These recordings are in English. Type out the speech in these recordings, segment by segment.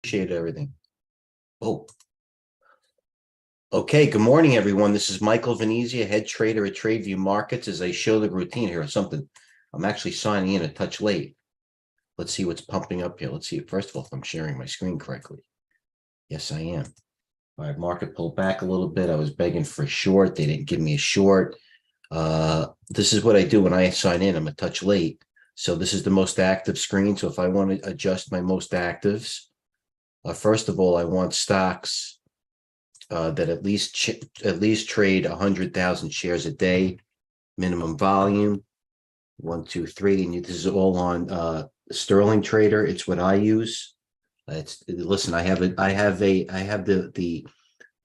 Appreciate everything. Oh, okay. Good morning, everyone. This is Michael Venezia, head trader at Tradeview Markets. As I show the routine here, something I'm actually signing in a touch late. Let's see what's pumping up here. Let's see. First of all, if I'm sharing my screen correctly. Yes, I am. All right, market pulled back a little bit. I was begging for a short. They didn't give me a short. This is what I do when I sign in. I'm a touch late. So this is the most active screen. So if I want to adjust my most actives, first of all, I want stocks that at least trade 100,000 shares a day, minimum volume. 1, 2, 3, and this is all on Sterling Trader. It's what I use. Listen. I have the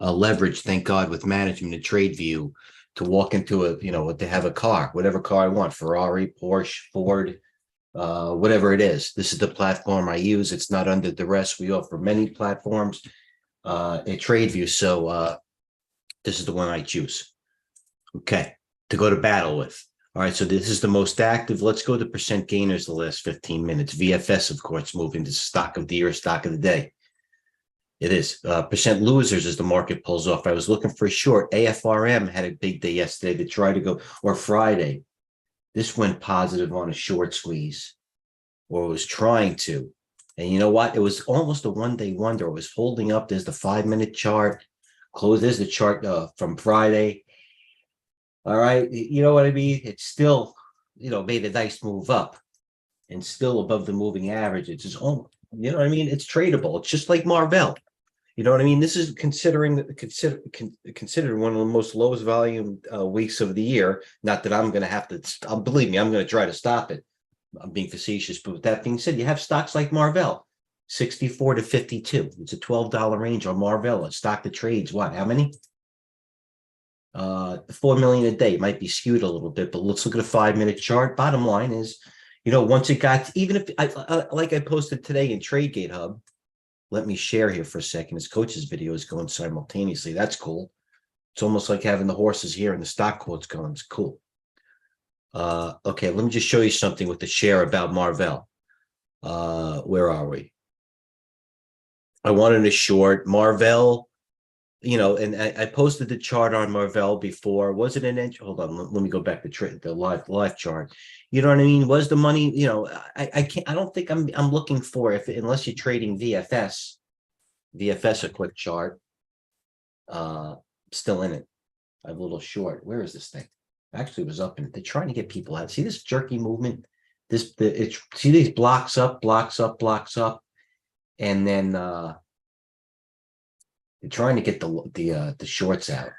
leverage, thank God, with management and TradeView to walk into to have a car, whatever car I want, Ferrari, Porsche, Ford, whatever it is. This is the platform I use. It's not under duress. We offer many platforms at TradeView, so this is the one I choose. Okay, to go to battle with. All right, so this is the most active. Let's go to percent gainers the last 15 minutes. VFS, of course, moving to stock of the year, stock of the day. It is. Percent losers as the market pulls off. I was looking for a short. AFRM had a big day yesterday to try to go, or Friday. This went positive on a short squeeze, or was trying to. And you know what? It was almost a one-day wonder. It was holding up. There's the 5-minute chart. There's the chart from Friday. All right. You know what I mean? It's still, made a nice move up and still above the moving average. It's just, you know what I mean? It's tradable. It's just like Marvell. You know what I mean? This is considered one of the most lowest volume weeks of the year. Not that I'm going to have to, believe me, I'm going to try to stop it. I'm being facetious, but with that being said, you have stocks like Marvell, 64 to 52. It's a $12 range on Marvell, a stock that trades what? How many? 4 million a day. It might be skewed a little bit, but let's look at a 5-minute chart. Bottom line is, once it got, even if like I posted today in TradeGATEHub, let me share here for a second. His coach's video is going simultaneously. That's cool. It's almost like having the horses here and the stock quotes going. It's cool. Okay, let me just show you something with the share about Marvell. Where are we? I wanted a short Marvell, and I posted the chart on Marvell before. Was it an inch? Hold on, let me go back to the live chart. You know what I mean? Was the money? I can't. I don't think I'm looking for unless you're trading VFS. VFS, a quick chart. Still in it. I have a little short. Where is this thing? Actually, was up, and they're trying to get people out. See this jerky movement? See these blocks up, and then they're trying to get the shorts out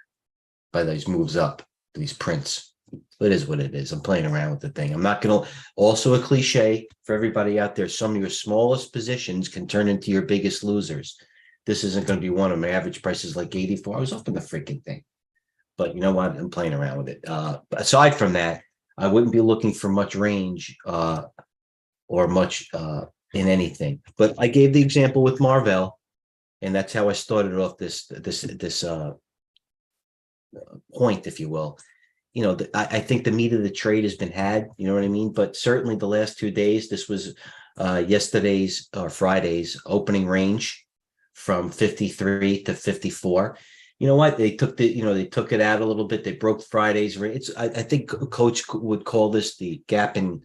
by these moves up, these prints. It is what it is. I'm playing around with the thing. I'm not going to. Also, a cliche for everybody out there: some of your smallest positions can turn into your biggest losers. This isn't going to be one of my average prices like 84. I was up in the freaking thing. But you know what? I'm playing around with it. Aside from that, I wouldn't be looking for much range or much in anything. But I gave the example with Marvell, and that's how I started off this point, if you will. I think the meat of the trade has been had. You know what I mean? But certainly the last 2 days, this was yesterday's or Friday's opening range from 53 to 54. You know what? They took they took it out a little bit. They broke Friday's. I think Coach would call this the gap in.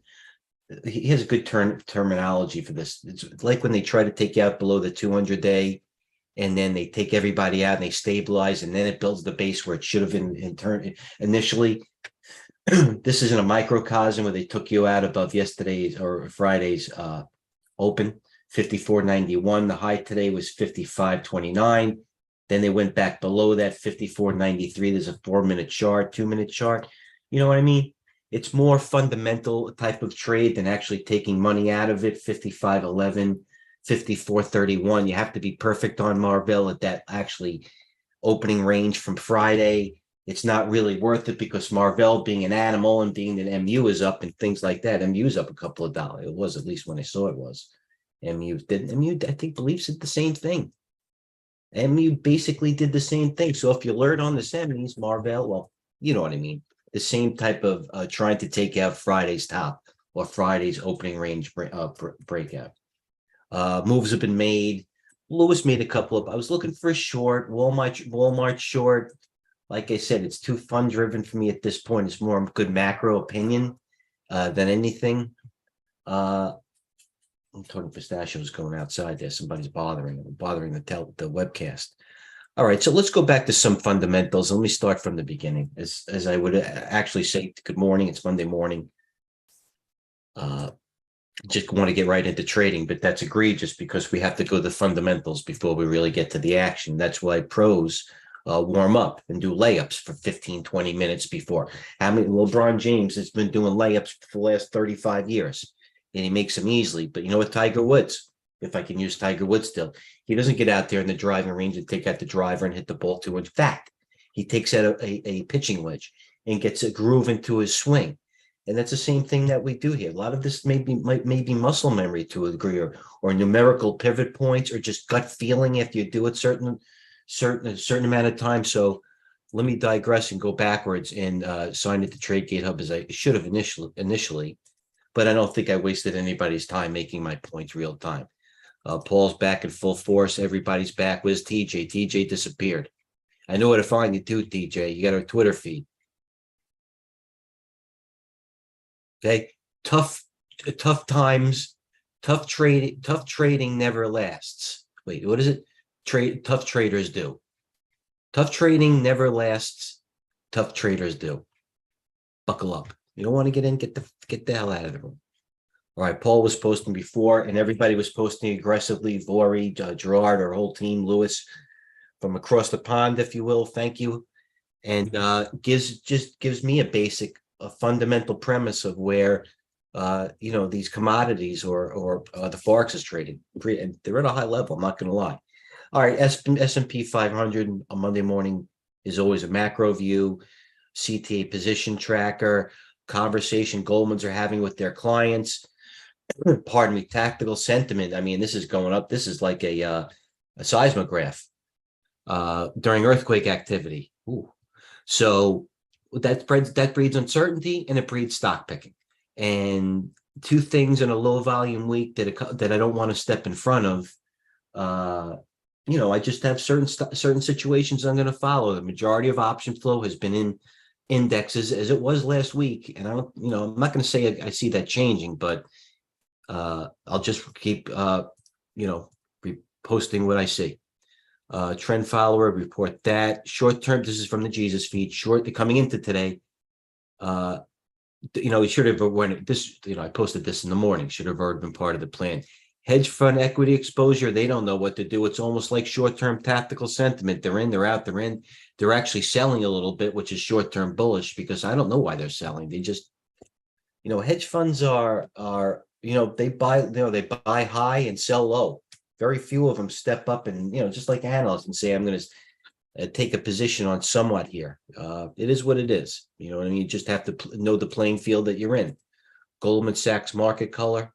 He has a good terminology for this. It's like when they try to take you out below the 200-day, and then they take everybody out and they stabilize, and then it builds the base where it should have been initially. This isn't a microcosm where they took you out above yesterday's or Friday's open, 54.91. The high today was 55.29. Then they went back below that 54.93. There's a 4-minute chart, 2-minute chart. You know what I mean? It's more fundamental type of trade than actually taking money out of it. 55.11, 54.31. You have to be perfect on Marvell at that actually opening range from Friday. It's not really worth it because Marvell being an animal and being that MU is up and things like that. MU is up a couple of dollars. It was, at least when I saw it was. MU, I think, believes it the same thing. MU basically did the same thing. So if you learn on the semis, Marvell, well, you know what I mean. The same type of trying to take out Friday's top or Friday's opening range breakout. Moves have been made. Lewis made a couple of, I was looking for a short, Walmart short. Like I said, it's too fun driven for me at this point. It's more good macro opinion than anything. I'm talking pistachios going outside there. Somebody's bothering the webcast. All right, so let's go back to some fundamentals. Let me start from the beginning. As I would actually say, good morning. It's Monday morning. Just want to get right into trading, but that's egregious because we have to go to the fundamentals before we really get to the action. That's why pros warm up and do layups for 15, 20 minutes before. How many? LeBron James has been doing layups for the last 35 years, and he makes them easily. But you know what, Tiger Woods, if I can use Tiger Woods still, he doesn't get out there in the driving range and take out the driver and hit the ball too. In fact, he takes out a pitching wedge and gets a groove into his swing. And that's the same thing that we do here. A lot of this may be muscle memory to a degree, or numerical pivot points, or just gut feeling after you do it a certain amount of time. So let me digress and go backwards and sign into TradeGATEHub as I should have initially, but I don't think I wasted anybody's time making my points real time. Paul's back in full force. Everybody's back. Where's TJ? TJ disappeared. I know where to find you too, TJ. You got our Twitter feed. Okay, tough times, tough trading never lasts. Wait, what is it? Tough traders do. Tough trading never lasts. Tough traders do. Buckle up. You don't want to get in, get the hell out of the room. All right, Paul was posting before, and everybody was posting aggressively. Vori, Gerard, our whole team, Lewis, from across the pond, if you will. Thank you. And gives me a fundamental premise of where these commodities or the Forex is trading. And they're at a high level, I'm not going to lie. All right, S&P 500 on Monday morning is always a macro view, CTA position tracker, conversation Goldman's are having with their clients. Pardon me, tactical sentiment. I mean, this is going up. This is like a seismograph during earthquake activity. Ooh. So that breeds uncertainty, and it breeds stock picking. And two things in a low volume week that I don't want to step in front of. I just have certain situations I'm going to follow. The majority of option flow has been in indexes as it was last week, and I'm not going to say I see that changing, but I'll just keep posting what I see. Trend follower, report that. Short term, this is from the Jesus feed. Coming into today, we should have, when this, I posted this in the morning, should have already been part of the plan. Hedge fund equity exposure, they don't know what to do. It's almost like short-term tactical sentiment. They're in, they're out, they're in. They're actually selling a little bit, which is short-term bullish, because I don't know why they're selling. They just, hedge funds are they buy high and sell low. Very few of them step up and, just like analysts, and say, I'm going to take a position on somewhat here. It is what it is. You know what I mean? You just have to know the playing field that you're in. Goldman Sachs market color.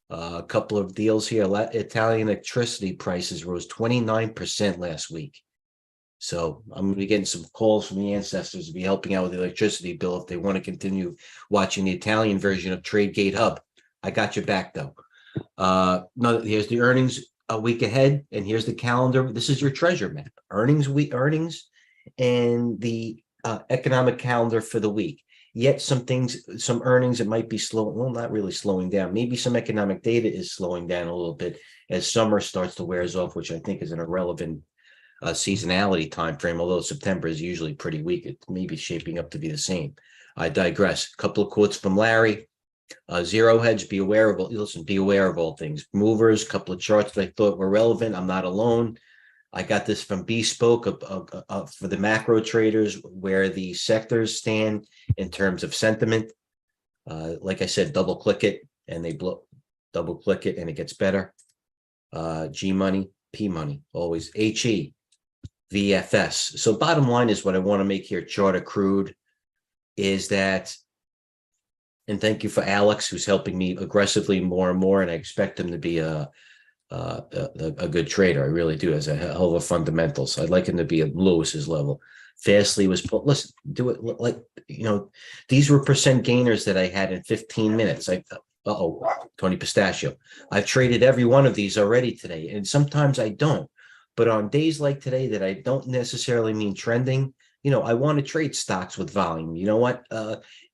A couple of deals here. Italian electricity prices rose 29% last week. So I'm going to be getting some calls from the ancestors to be helping out with the electricity bill if they want to continue watching the Italian version of TradeGATEHub. I got your back, though. Here's the earnings a week ahead, and here's the calendar. This is your treasure map. Earnings, and the economic calendar for the week. Yet some earnings that might be slow. Well, not really slowing down. Maybe some economic data is slowing down a little bit as summer starts to wears off, which I think is an irrelevant seasonality time frame. Although September is usually pretty weak, it may be shaping up to be the same. I digress. A couple of quotes from Larry. Zero hedge. Be aware of all things. Movers. A couple of charts that I thought were relevant. I'm not alone. I got this from Bespoke for the macro traders, where the sectors stand in terms of sentiment. Like I said, double click it and double click it and it gets better. G money, P money, always HE, VFS. So bottom line is what I want to make here, chart accrued, is that, and thank you for Alex, who's helping me aggressively more and more, and I expect him to be a good trader. I really do, as a hell of a fundamentals. I'd like him to be at Lewis's level. Fastly was listen, do it like these were percent gainers that I had in 15 minutes. Uh-oh, Tony Pistachio. I've traded every one of these already today, and sometimes I don't. But on days like today that I don't necessarily mean trending, I want to trade stocks with volume. You know what?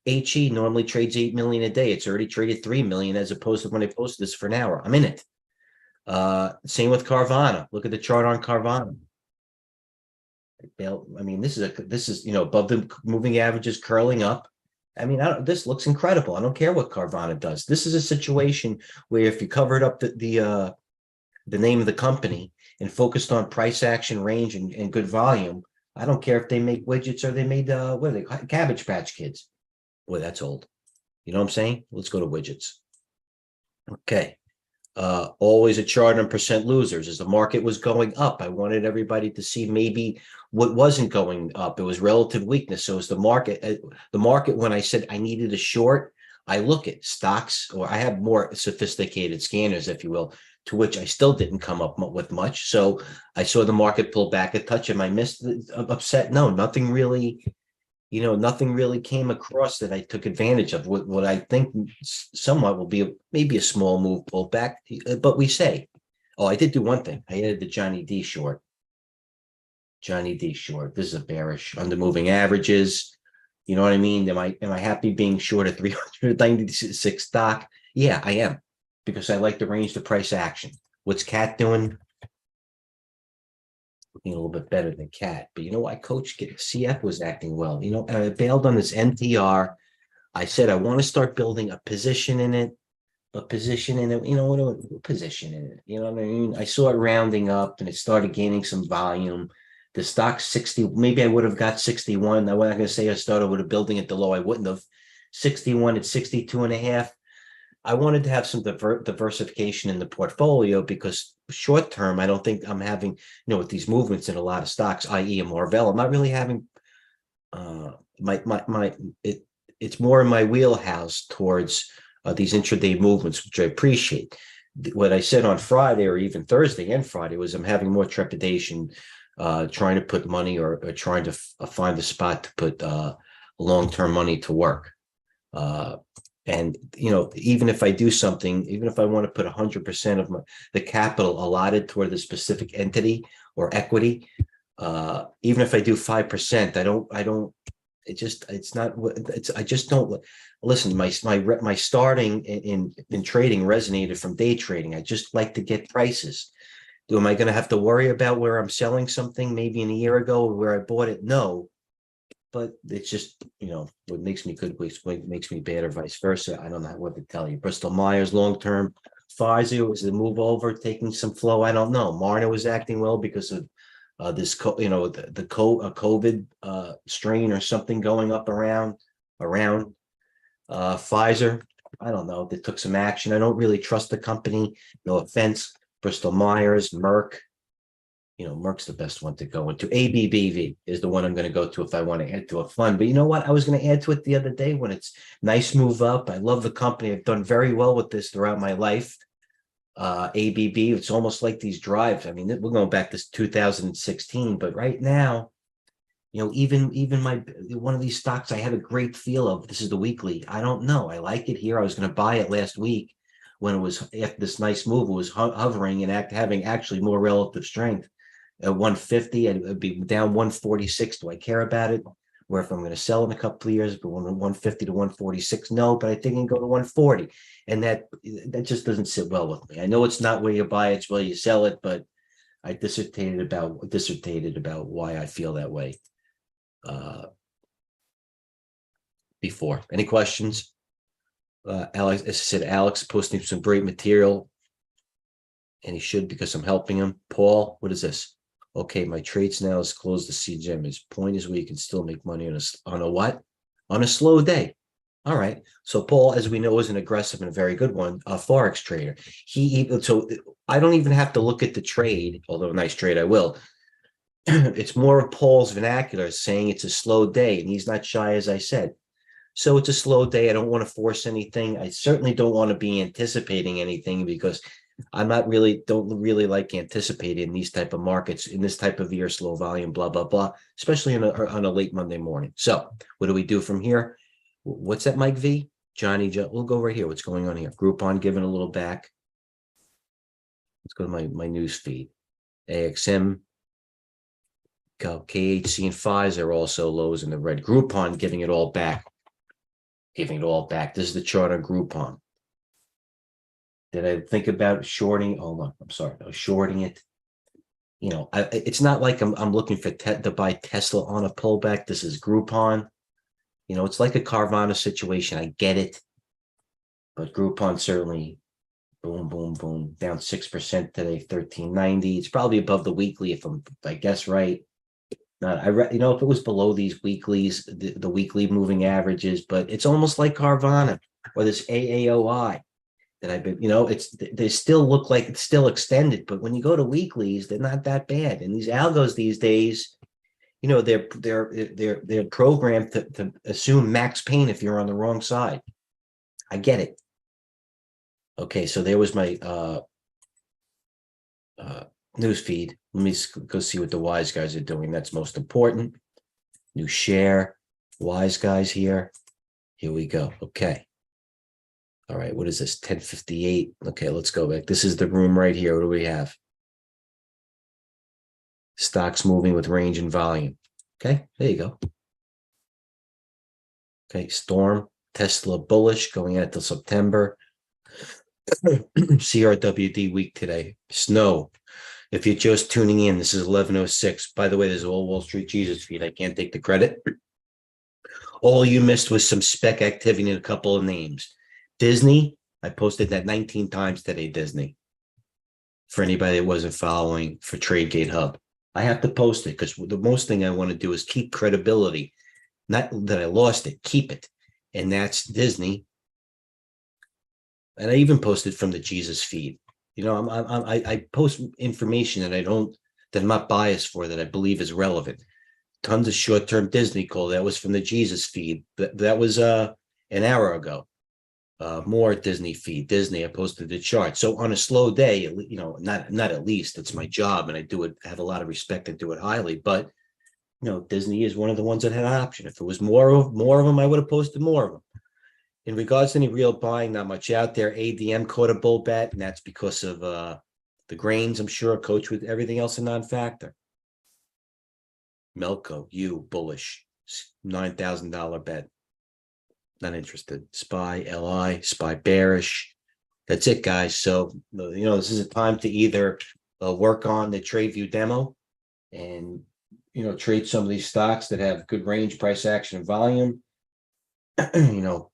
HE normally trades 8 million a day. It's already traded 3 million as opposed to when I posted this for an hour. I'm in it. Same with Carvana. Look at the chart on Carvana. I mean, this is above the moving averages curling up. I mean, this looks incredible. I don't care what Carvana does. This is a situation where if you covered up the name of the company and focused on price action range and good volume, I don't care if they make widgets or they made what are they, Cabbage Patch Kids. Boy, that's old. You know what I'm saying? Let's go to widgets. Okay. Always a chart on percent losers. As the market was going up, I wanted everybody to see maybe what wasn't going up. It was relative weakness. So as the market, when I said I needed a short, I look at stocks, or I have more sophisticated scanners, if you will, to which I still didn't come up with much. So I saw the market pull back a touch. Am I upset? No, nothing really. Nothing really came across that I took advantage of. What I think somewhat will be maybe a small move pull back, but we say, oh, I did do one thing. I added the Johnny D short. Johnny D short. This is a bearish under moving averages. You know what I mean? Am I happy being short at 396 stock? Yeah, I am, because I like the range to price action. What's Cat doing? Looking a little bit better than Cat, but what? Coach CF was acting well. And I bailed on this NTR. I said I want to start building a position in it. What position in it? You know what I mean? I saw it rounding up and it started gaining some volume. The stock 60, maybe I would have got 61. I'm not going to say I started with a building at the low. I wouldn't have. 61 at 62 and a half. I wanted to have some diversification in the portfolio, because short term, I don't think I'm having, with these movements in a lot of stocks, i.e. a Marvell, I'm not really having it's more in my wheelhouse towards these intraday movements, which I appreciate. What I said on Friday, or even Thursday and Friday, was I'm having more trepidation trying to put money or trying to find a spot to put long-term money to work. And, even if I do something, even if I want to put 100% of the capital allotted toward the specific entity or equity, even if I do 5%, I just don't listen. My starting in trading resonated from day trading. I just like to get prices. Am I going to have to worry about where I'm selling something maybe in a year ago or where I bought it? No. But it's just, what makes me good makes me bad, or vice versa. I don't know what to tell you. Bristol Myers long-term. Pfizer was the move over, taking some flow. I don't know. Marna was acting well because of this, the COVID strain or something going up around. Pfizer, I don't know. They took some action. I don't really trust the company. No offense. Bristol Myers, Merck. Merck's the best one to go into. ABBV is the one I'm going to go to if I want to add to a fund. But you know what? I was going to add to it the other day when it's nice move up. I love the company. I've done very well with this throughout my life. ABB, it's almost like these drives. I mean, we're going back to 2016, but right now, even one of these stocks I had a great feel of. This is the weekly. I don't know. I like it here. I was going to buy it last week when it was, after this nice move, it was hovering and having actually more relative strength. At 150, and it'd be down 146. Do I care about it? Or if I'm going to sell in a couple of years, but 150 to 146, no. But I think I can go to 140, and that just doesn't sit well with me. I know it's not where you buy it, it's where you sell it, but I dissertated about why I feel that way before. Any questions? Alex, as I said, Alex posting some great material, and he should, because I'm helping him. Paul, what is this? Okay, my trades now is closed the CGM. His point is we can still make money on a what? On a slow day. All right. So Paul, as we know, is an aggressive and a very good one, a Forex trader. So I don't even have to look at the trade, although a nice trade I will. It's more of Paul's vernacular saying it's a slow day, and he's not shy, as I said. So it's a slow day. I don't want to force anything. I certainly don't want to be anticipating anything, because I'm don't really like anticipating in these type of markets, in this type of year, slow volume, blah, blah, blah, especially on a late Monday morning. So what do we do from here? What's that, Mike V? We'll go right here. What's going on here? Groupon giving a little back. Let's go to my news feed. AXM, KHC, and Pfizer also lows in the red. Groupon giving it all back. Giving it all back. This is the chart on Groupon. Did I think about shorting? Oh, no, I'm sorry. I was shorting it. You know, it's not like I'm looking for to buy Tesla on a pullback. This is Groupon. You know, it's like a Carvana situation. I get it. But Groupon certainly, boom, boom, boom, down 6% today, 1390. It's probably above the weekly if I guess right. You know, if it was below these weeklies, the weekly moving averages, but it's almost like Carvana or this AAOI that I've been, you know, they still look like it's still extended, but when you go to weeklies, they're not that bad. And these algos these days, you know, they're programmed to assume max pain if you're on the wrong side. I get it. Okay, so there was my news feed. Let me go see what the wise guys are doing. That's most important. New share, wise guys here. Here we go. Okay. All right, what is this? 1058. Okay, let's go back. This is the room right here. What do we have? Stocks moving with range and volume. Okay, there you go. Okay, Storm, Tesla bullish going out till September. CRWD week today. Snow. If you're just tuning in, this is 11:06. By the way, there's all Wall Street Jesus feed. I can't take the credit. All you missed was some spec activity in a couple of names. Disney, I posted that 19 times today, Disney. For anybody that wasn't following for TradeGATEHub. I have to post it because the most thing I want to do is keep credibility. Not that I lost it, keep it. And that's Disney. And I even posted from the Jesus feed. You know, I post information that I'm not biased for, that I believe is relevant. Tons of short-term Disney call. That was from the Jesus feed. That was an hour ago. More Disney feed. Disney, I posted the chart. So on a slow day, you know, not at least, it's my job, and I do it, have a lot of respect and do it highly. But you know, Disney is one of the ones that had an option. If it was more of them, I would have posted more of them. In regards to any real buying, not much out there. ADM caught a bull bet, and that's because of the grains, I'm sure. Coach with everything else a non-factor. Melco, bullish, $9,000 bet. Not interested. SPY, LI, SPY bearish. That's it, guys. So, you know, this is a time to either work on the Tradeview demo and, you know, trade some of these stocks that have good range, price action, and volume. You know,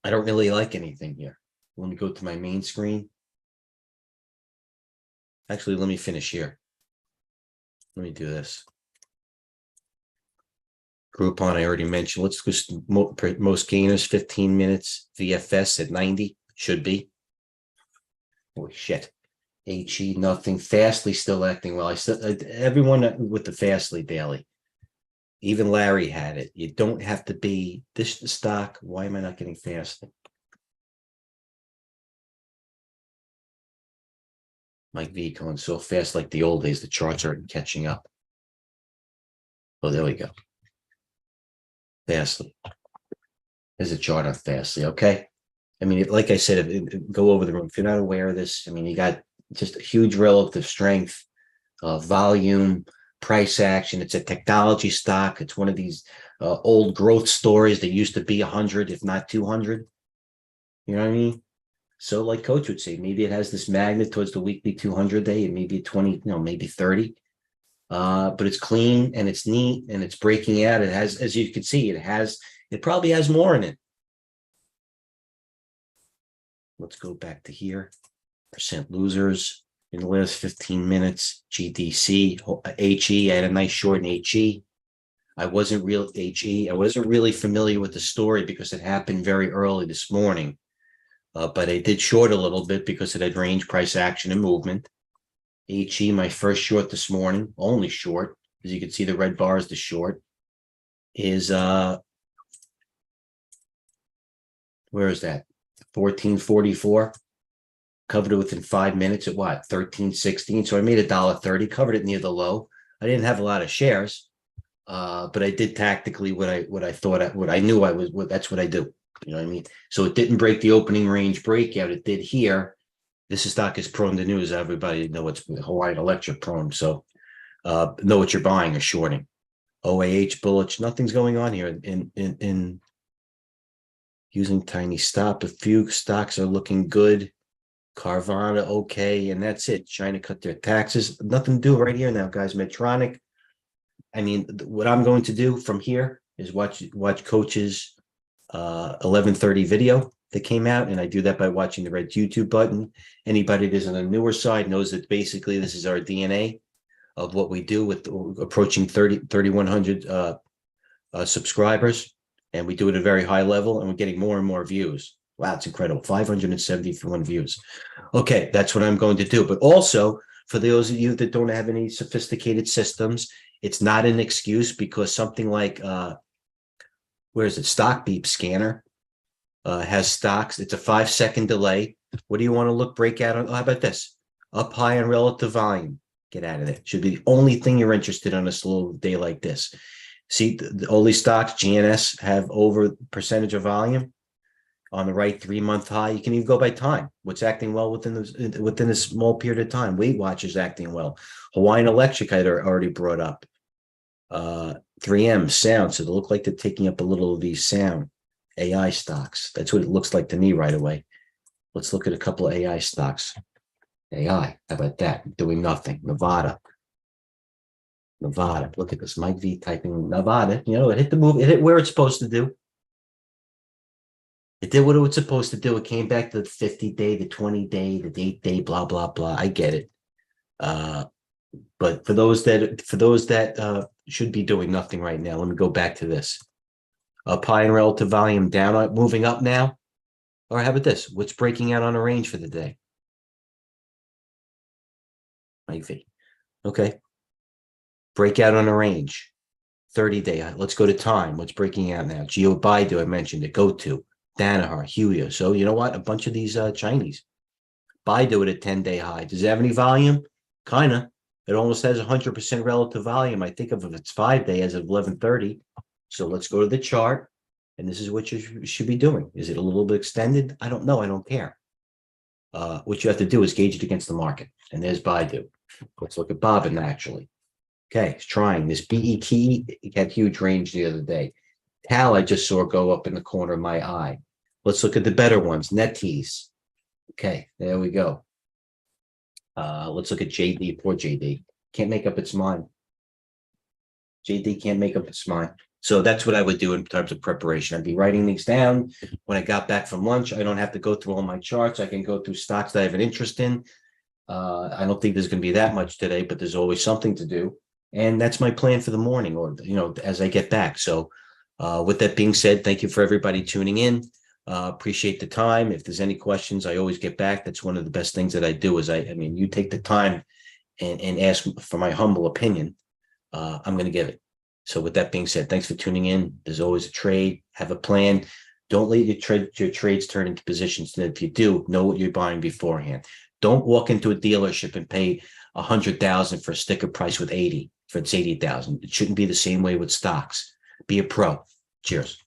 I don't really like anything here. Let me go to my main screen. Actually, let me finish here. Let me do this. Groupon, I already mentioned. Let's go most gainers, 15 minutes. VFS at 90, should be. Holy shit. HE, nothing. Fastly still acting well. Everyone with the Fastly daily. Even Larry had it. You don't have to be this stock. Why am I not getting Fastly? Mike V going so fast like the old days. The charts aren't catching up. Oh, there we go. Fastly. There's a chart on Fastly, okay? I mean, like I said, go over the room. If you're not aware of this, I mean, you got just a huge relative strength, volume, price action. It's a technology stock. It's one of these old growth stories that used to be 100, if not 200. You know what I mean? So like Coach would say, maybe it has this magnet towards the weekly 200 day, and maybe 20, you know, maybe 30. But it's clean and it's neat and it's breaking out. It has, as you can see, it probably has more in it. Let's go back to here. Percent losers in the last 15 minutes. GDC, HE. I had a nice short in HE. I wasn't really familiar with the story because it happened very early this morning. But I did short a little bit because it had range, price action, and movement. HE, my first short this morning, only short, as you can see, the red bar is the short, is where is that? 1444. Covered it within 5 minutes at what? 1316. So I made $1.30, covered it near the low. I didn't have a lot of shares, but I did tactically what I knew I was. That's what I do. You know what I mean? So it didn't break the opening range breakout. It did here. This stock is prone to news. Everybody know it's Hawaiian Electric prone. So know what you're buying or shorting. OAH bullish. Nothing's going on here in using tiny stop. A few stocks are looking good. Carvana, okay, and that's it. Trying to cut their taxes. Nothing to do right here now, guys. Medtronic. I mean, what I'm going to do from here is watch Coach's 11:30 video that came out, and I do that by watching the red YouTube button. Anybody that's on the newer side knows that basically this is our DNA of what we do with approaching 3,100 subscribers, and we do it at a very high level, and we're getting more and more views. Wow, it's incredible. 571 views. Okay, that's what I'm going to do. But also, for those of you that don't have any sophisticated systems, it's not an excuse, because something like, where is it? Stock Beep Scanner has stocks. It's a 5-second delay. What do you want to look breakout on? Oh, how about this? Up high on relative volume. Get out of there. Should be the only thing you're interested in on a slow day like this. See, all these stocks, GNS, have over percentage of volume on the right 3-month high. You can even go by time. What's acting well within a small period of time? Weight Watchers acting well. Hawaiian Electric I already brought up. 3M, sound. So they look like they're taking up a little of these sound AI stocks. That's what it looks like to me right away. Let's look at a couple of AI stocks. AI, how about that? Doing nothing. Nevada. Look at this. Mike V typing Nevada. You know, it hit the move. It hit where it's supposed to do. It did what it was supposed to do. It came back to the 50-day, the 20-day, the 8-day, blah, blah, blah. I get it. But for those that should be doing nothing right now, let me go back to this. Up high in relative volume, down, moving up now. Or how about this? What's breaking out on a range for the day? Mike V. Okay. Breakout on a range. 30-day. Let's go to time. What's breaking out now? Geo Baidu, I mentioned it. Go to Danaher, Huya. So you know what? A bunch of these Chinese. Baidu at a 10-day high. Does it have any volume? Kind of. It almost has 100% relative volume. I think of if it's 5-day as of 11:30. So let's go to the chart. And this is what you should be doing. Is it a little bit extended? I don't know. I don't care. What you have to do is gauge it against the market. And there's Baidu. Let's look at Bobbin, actually. Okay, it's trying. This BET had huge range the other day. Tal, I just saw go up in the corner of my eye. Let's look at the better ones. NetEase. Okay, there we go. Let's look at JD. Poor JD. Can't make up its mind. JD can't make up its mind. So that's what I would do in terms of preparation. I'd be writing these down. When I got back from lunch, I don't have to go through all my charts. I can go through stocks that I have an interest in. I don't think there's going to be that much today, but there's always something to do. And that's my plan for the morning, or, you know, as I get back. So with that being said, thank you for everybody tuning in. Appreciate the time. If there's any questions, I always get back. That's one of the best things that I do is I mean, you take the time and ask for my humble opinion. I'm going to give it. So with that being said, thanks for tuning in. There's always a trade. Have a plan. Don't let your trades turn into positions. And if you do, know what you're buying beforehand. Don't walk into a dealership and pay $100,000 for a sticker price with 80 for it's 80,000. It shouldn't be the same way with stocks. Be a pro. Cheers.